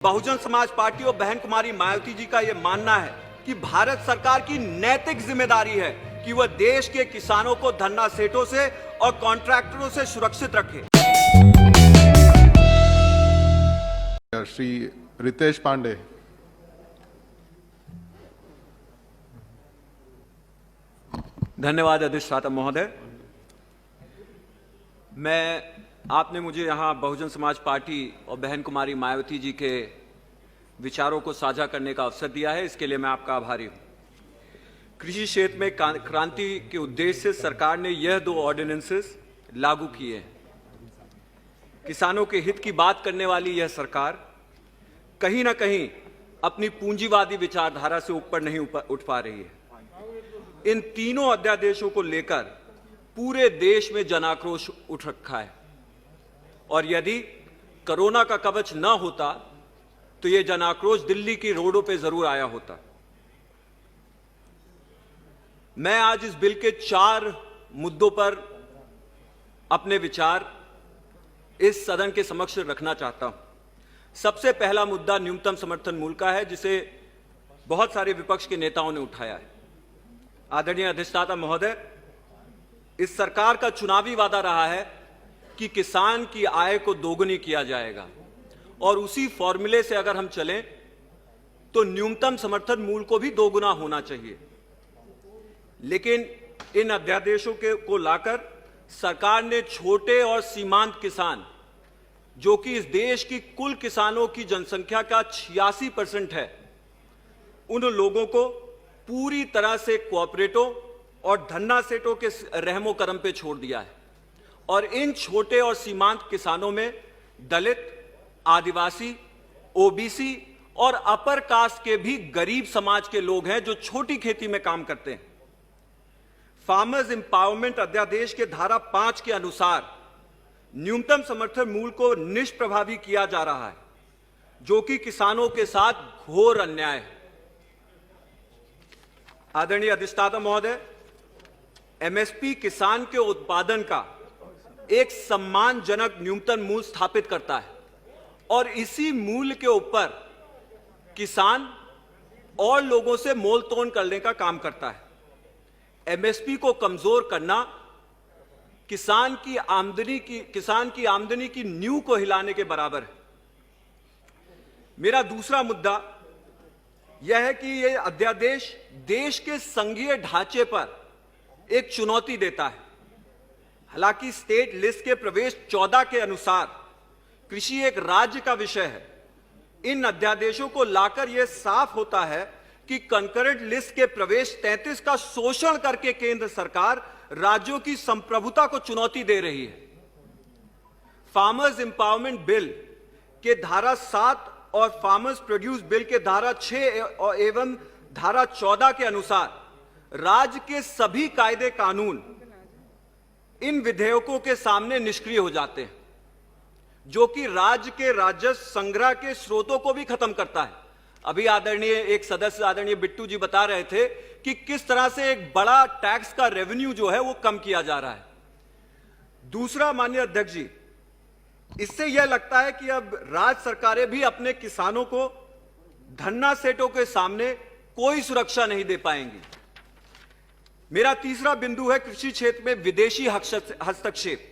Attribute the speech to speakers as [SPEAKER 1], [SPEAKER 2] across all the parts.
[SPEAKER 1] Bahujan Samaj party और बहन कुमारी मायावती जी का यह मानना है कि भारत सरकार की नैतिक जिम्मेदारी है कि वह देश के किसानों को धन्ना सेठों से और कॉन्ट्रैक्टरों से सुरक्षित रखे।
[SPEAKER 2] श्री रितेश पांडे।
[SPEAKER 1] धन्यवाद अधिष्ठाता महोदय। आपने मुझे यहाँ बहुजन समाज पार्टी और बहन कुमारी मायावती जी के विचारों को साझा करने का अवसर दिया है, इसके लिए मैं आपका आभारी हूँ। कृषि क्षेत्र में क्रांति के उद्देश्य से सरकार ने यह 2 ऑर्डिनेंसेस लागू किए हैं। किसानों के हित की बात करने वाली यह सरकार कहीं ना कहीं अपनी पूंजीवादी विचारधारा से ऊपर नहीं उठ पा रही है। इन तीनों अध्यादेशों को लेकर पूरे देश में जनाक्रोश उठ रखा है और यदि कोरोना का कवच न होता तो यह जनाक्रोश दिल्ली की रोडों पे जरूर आया होता। मैं आज इस बिल के 4 मुद्दों पर अपने विचार इस सदन के समक्ष रखना चाहता हूं। सबसे पहला मुद्दा न्यूनतम समर्थन मूल्य का है, जिसे बहुत सारे विपक्ष के नेताओं ने उठाया है। आदरणीय अधिष्ठाता महोदय, इस सरकार का चुनावी वादा रहा है कि किसान की आय को दोगुनी किया जाएगा और उसी फॉर्मूले से अगर हम चलें तो न्यूनतम समर्थन मूल्य को भी दोगुना होना चाहिए। लेकिन इन अध्यादेशों को लाकर सरकार ने छोटे और सीमांत किसान, जो कि इस देश की कुल किसानों की जनसंख्या का 86% है, उन लोगों को पूरी तरह से कोऑपरेटिव और धन्ना सेठों के रहमो करम पे छोड़ दिया है। और इन छोटे और सीमांत किसानों में दलित, आदिवासी, ओबीसी और अपर कास्ट के भी गरीब समाज के लोग हैं जो छोटी खेती में काम करते हैं। फार्मर्स एम्पावरमेंट अध्यादेश के धारा 5 के अनुसार न्यूनतम समर्थन मूल्य को निष्प्रभावी किया जा रहा है, जो कि किसानों के साथ घोर अन्याय है। आदरणीय अधिष्ठाता महोदय, एमएसपी किसान के उत्पादन का एक सम्मानजनक न्यूनतम मूल्य स्थापित करता है और इसी मूल्य के ऊपर किसान और लोगों से मोल तोल करने का काम करता है। एमएसपी को कमजोर करना किसान की आमदनी की नींव को हिलाने के बराबर है। मेरा दूसरा मुद्दा यह है कि यह अध्यादेश देश के संघीय ढांचे पर एक चुनौती देता है। हालांकि स्टेट लिस्ट के प्रवेश 14 के अनुसार कृषि एक राज्य का विषय है। इन अध्यादेशों को लाकर यह साफ होता है कि कंकरेंट लिस्ट के प्रवेश 33 का शोषण करके केंद्र सरकार राज्यों की संप्रभुता को चुनौती दे रही है। फार्मर्स एम्पावरमेंट बिल के धारा 7 और फार्मर्स प्रोड्यूस बिल के धारा 6 एवं धारा 14 के अनुसार राज्य के सभी कायदे कानून इन विधेयकों के सामने निष्क्रिय हो जाते हैं, जो कि राज्य के राजस्व संग्रह के स्रोतों को भी खत्म करता है। अभी एक सदस्य आदरणीय बिट्टू जी बता रहे थे कि किस तरह से एक बड़ा टैक्स का रेवेन्यू जो है वो कम किया जा रहा है। दूसरा, माननीय अध्यक्ष जी, इससे यह लगता है कि अब राज्य सरकारें भी अपने किसानों को धन्ना सेठों के सामने कोई सुरक्षा नहीं दे पाएंगी। मेरा तीसरा बिंदु है कृषि क्षेत्र में विदेशी हस्तक्षेप।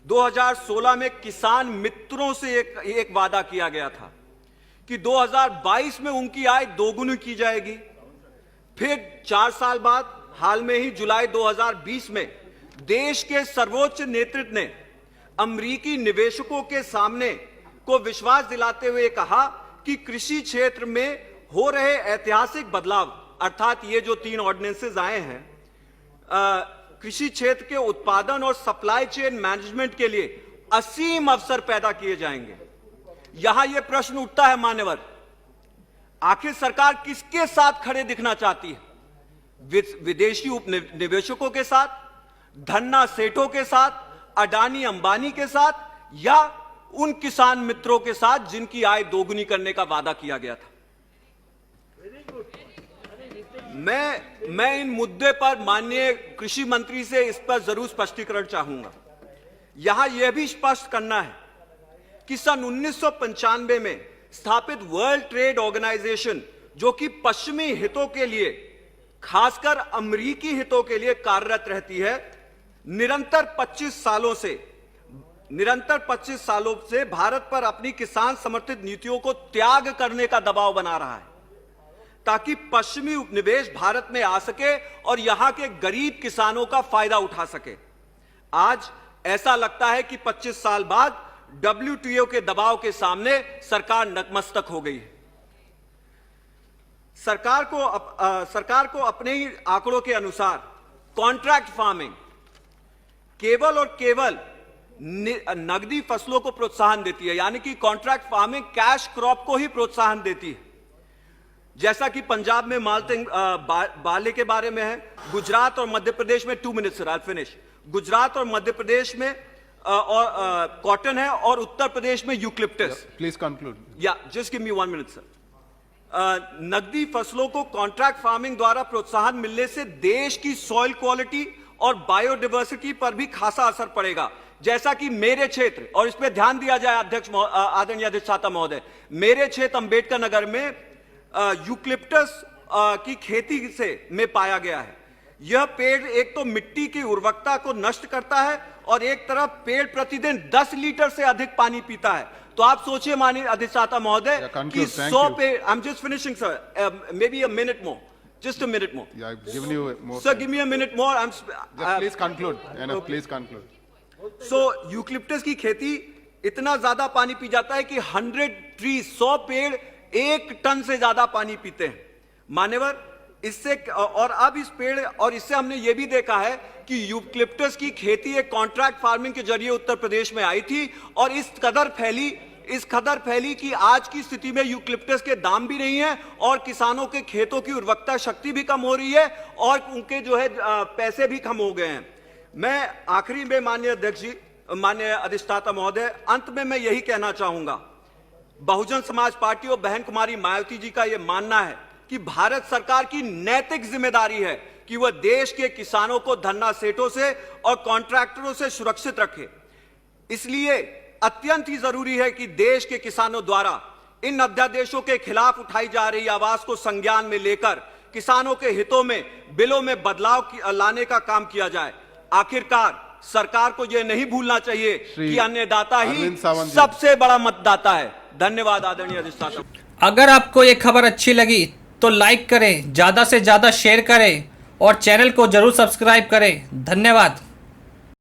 [SPEAKER 1] 2016 में किसान मित्रों से एक वादा किया गया था कि 2022 में उनकी आय दोगुनी की जाएगी। फिर 4 साल बाद हाल में ही जुलाई 2020 में देश के सर्वोच्च नेतृत्व ने अमेरिकी निवेशकों के सामने को विश्वास दिलाते हुए कहा कि कृषि क्षेत्र में हो रहे ऐतिहासिक बदलाव, अर्थात ये जो 3 ऑर्डिनेंसेस आए हैं, कृषि क्षेत्र के उत्पादन और सप्लाई चेन मैनेजमेंट के लिए असीम अवसर पैदा किए जाएंगे। यहां यह प्रश्न उठता है मान्यवर, आखिर सरकार किसके साथ खड़े दिखना चाहती है? विदेशी उपनिवेशकों के साथ, धन्ना सेठों के साथ, अडानी अंबानी के साथ, या उन किसान मित्रों के साथ जिनकी आय दोगुनी करने का वादा किया गया था? मैं इन मुद्दे पर माननीय कृषि मंत्री से इस पर जरूर स्पष्टीकरण चाहूंगा। यहां यह भी स्पष्ट करना है कि सन 1995 में स्थापित वर्ल्ड ट्रेड ऑर्गेनाइजेशन, जो कि पश्चिमी हितों के लिए, खासकर अमेरिकी हितों के लिए कार्यरत रहती है, निरंतर 25 सालों से भारत पर अपनी किसान समर्थित नीतियों को त्याग करने का दबाव बना रहा है, ताकि पश्चिमी उपनिवेश भारत में आ सके और यहां के गरीब किसानों का फायदा उठा सके। आज ऐसा लगता है कि 25 साल बाद WTO के दबाव के सामने सरकार नतमस्तक हो गई है। सरकार को अपने ही आंकड़ों के अनुसार कॉन्ट्रैक्ट फार्मिंग केवल और केवल नगदी फसलों को प्रोत्साहन देती है, यानी कि कॉन्ट्रैक्ट फार्मिंग कैश क्रॉप को ही प्रोत्साहन देती है। जैसा कि पंजाब में मालटिंग बाले के बारे में है, गुजरात और मध्य प्रदेश में 2 minutes sir, I finish. Gujarat और मध्य प्रदेश में और कॉटन है, और उत्तर प्रदेश में यूक्लिप्टस।
[SPEAKER 2] Please conclude.
[SPEAKER 1] या just give me 1 minute sir. नगदी फसलों को कॉन्ट्रैक्ट फार्मिंग द्वारा प्रोत्साहन मिलने से देश की सॉइल क्वालिटी और बायोडायवर्सिटी पर भी खासा असर पड़ेगा। जैसा कि मेरे क्षेत्र, और इस पर ध्यान दिया जाए आदरणीय अधिष्ठाता महोदय, मेरे क्षेत्र अंबेडकर नगर में यूक्लिप्टस की खेती में पाया गया है। यह पेड़ एक तो मिट्टी की उर्वरकता को नष्ट करता है, और एक तरफ पेड़ प्रतिदिन 10 लीटर से अधिक पानी पीता है। तो आप सोचिए माननीय अधिष्ठाता महोदय कि 100 पेड़, I am just finishing sir, may be a minute more, just a minute more.
[SPEAKER 2] Yeah, I've given you more.
[SPEAKER 1] Sir, give me a minute more.
[SPEAKER 2] Just please conclude. Enough, please conclude.
[SPEAKER 1] So, eucalyptus की खेती इतना ज्यादा पानी P जाता है कि 100 पेड़ 1 ton से ज्यादा पानी पीते हैं। मान्यवर, इससे और अब इस पेड़, और इससे हमने ये भी देखा है कि यूक्लिप्टस की खेती एक कॉन्ट्रैक्ट फार्मिंग के जरिए उत्तर प्रदेश में आई थी, और इस कदर फैली कि आज की स्थिति में यूक्लिप्टस के दाम भी नहीं है, और किसानों के खेतों की उर्वरकता शक्ति भी कम हो रही है, और उनके जो है पैसे भी कम हो गए हैं। मैं आखिरी में माननीय अध्यक्ष जी, माननीय अधिष्ठाता महोदय, अंत में मैं यही कहना चाहूंगा, बहुजन समाज पार्टी और बहन कुमारी मायावती जी का यह मानना है कि भारत सरकार की नैतिक जिम्मेदारी है कि वह देश के किसानों को धन्ना सेठों से और कॉन्ट्रैक्टरों से सुरक्षित रखे। इसलिए अत्यंत ही जरूरी है कि देश के किसानों द्वारा इन अध्यादेशों के खिलाफ उठाई जा रही आवाज को संज्ञान में लेकर किसानों के हितों में बिलों में बदलाव लाने का काम किया जाए। आखिरकार सरकार को यह नहीं भूलना चाहिए कि अन्नदाता ही सबसे बड़ा मतदाता है। धन्यवाद आदरणीय अधिष्ठाता।
[SPEAKER 3] अगर आपको ये खबर अच्छी लगी तो लाइक करें, ज़्यादा से ज़्यादा शेयर करें और चैनल को जरूर सब्सक्राइब करें। धन्यवाद।